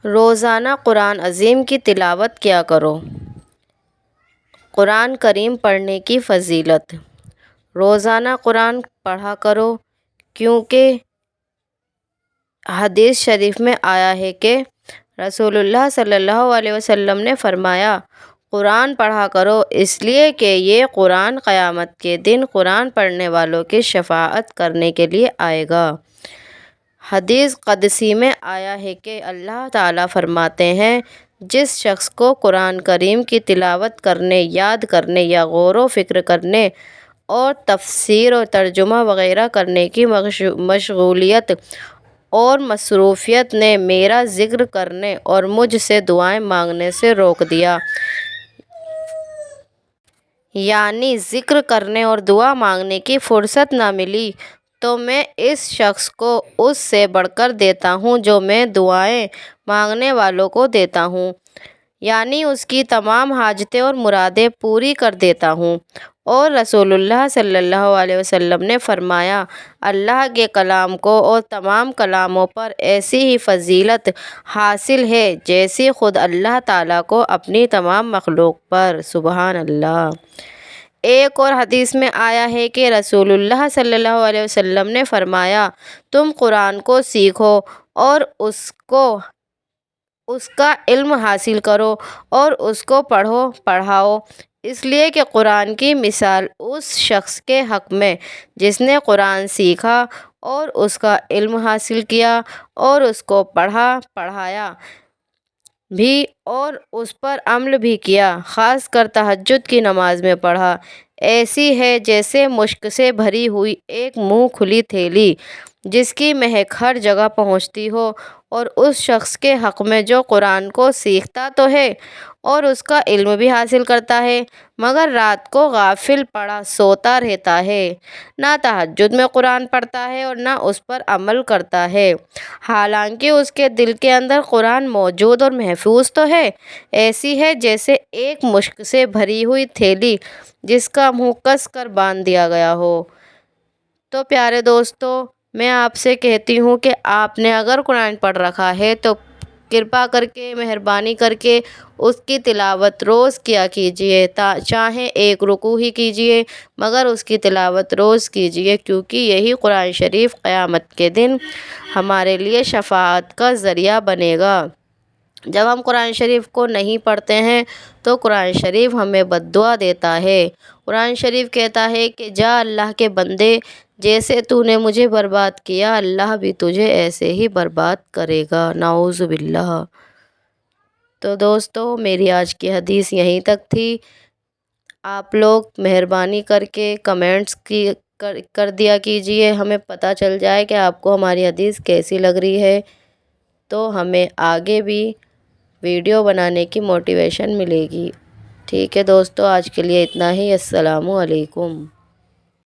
روزانہ قرآن عظیم کی تلاوت کیا کرو۔ قرآن کریم پڑھنے کی فضیلت۔ روزانہ قرآن پڑھا کرو، کیونکہ حدیث شریف میں آیا ہے کہ رسول اللہ صلی اللہ علیہ وسلم نے فرمایا، قرآن پڑھا کرو، اس لیے کہ یہ قرآن قیامت کے دن قرآن پڑھنے والوں کی شفاعت کرنے کے لیے آئے گا۔ حدیث قدسی میں آیا ہے کہ اللہ تعالیٰ فرماتے ہیں، جس شخص کو قرآن کریم کی تلاوت کرنے، یاد کرنے یا غور و فکر کرنے اور تفسیر و ترجمہ وغیرہ کرنے کی مشغولیت اور مصروفیت نے میرا ذکر کرنے اور مجھ سے دعائیں مانگنے سے روک دیا، یعنی ذکر کرنے اور دعا مانگنے کی فرصت نہ ملی، تو میں اس شخص کو اس سے بڑھ کر دیتا ہوں جو میں دعائیں مانگنے والوں کو دیتا ہوں، یعنی اس کی تمام حاجتیں اور مرادیں پوری کر دیتا ہوں۔ اور رسول اللہ صلی اللہ علیہ وسلم نے فرمایا، اللہ کے کلام کو اور تمام کلاموں پر ایسی ہی فضیلت حاصل ہے جیسی خود اللہ تعالیٰ کو اپنی تمام مخلوق پر۔ سبحان اللہ۔ ایک اور حدیث میں آیا ہے کہ رسول اللہ صلی اللہ علیہ وسلم نے فرمایا، تم قرآن کو سیکھو اور اس کا علم حاصل کرو اور اس کو پڑھو پڑھاؤ، اس لیے کہ قرآن کی مثال اس شخص کے حق میں جس نے قرآن سیکھا اور اس کا علم حاصل کیا اور اس کو پڑھا پڑھایا بھی اور اس پر عمل بھی کیا، خاص کر تہجد کی نماز میں پڑھا، ایسی ہے جیسے مشک سے بھری ہوئی ایک منہ کھلی تھیلی جس کی مہک ہر جگہ پہنچتی ہو۔ اور اس شخص کے حق میں جو قرآن کو سیکھتا تو ہے اور اس کا علم بھی حاصل کرتا ہے، مگر رات کو غافل پڑا سوتا رہتا ہے، نہ تہجد میں قرآن پڑھتا ہے اور نہ اس پر عمل کرتا ہے، حالانکہ اس کے دل کے اندر قرآن موجود اور محفوظ تو ہے، ایسی ہے جیسے ایک مشک سے بھری ہوئی تھیلی جس کا منہ کس کر باندھ دیا گیا ہو۔ تو پیارے دوستو، میں آپ سے کہتی ہوں کہ آپ نے اگر قرآن پڑھ رکھا ہے تو کرپا کر کے، مہربانی کر کے اس کی تلاوت روز کیا کیجئے، چاہے ایک رکوع ہی کیجئے، مگر اس کی تلاوت روز کیجئے، کیونکہ یہی قرآن شریف قیامت کے دن ہمارے لیے شفاعت کا ذریعہ بنے گا۔ جب ہم قرآن شریف کو نہیں پڑھتے ہیں تو قرآن شریف ہمیں بد دعا دیتا ہے۔ قرآن شریف کہتا ہے کہ جا اللہ کے بندے، جیسے تو نے مجھے برباد کیا، اللہ بھی تجھے ایسے ہی برباد کرے گا، نعوذ باللہ۔ تو دوستو، میری آج کی حدیث یہیں تک تھی۔ آپ لوگ مہربانی کر کے کمنٹس کر دیا کیجئے، ہمیں پتہ چل جائے کہ آپ کو ہماری حدیث کیسی لگ رہی ہے، تو ہمیں آگے بھی ویڈیو بنانے کی موٹیویشن ملے گی۔ ٹھیک ہے دوستو، آج کے لیے اتنا ہی۔ السلام علیکم۔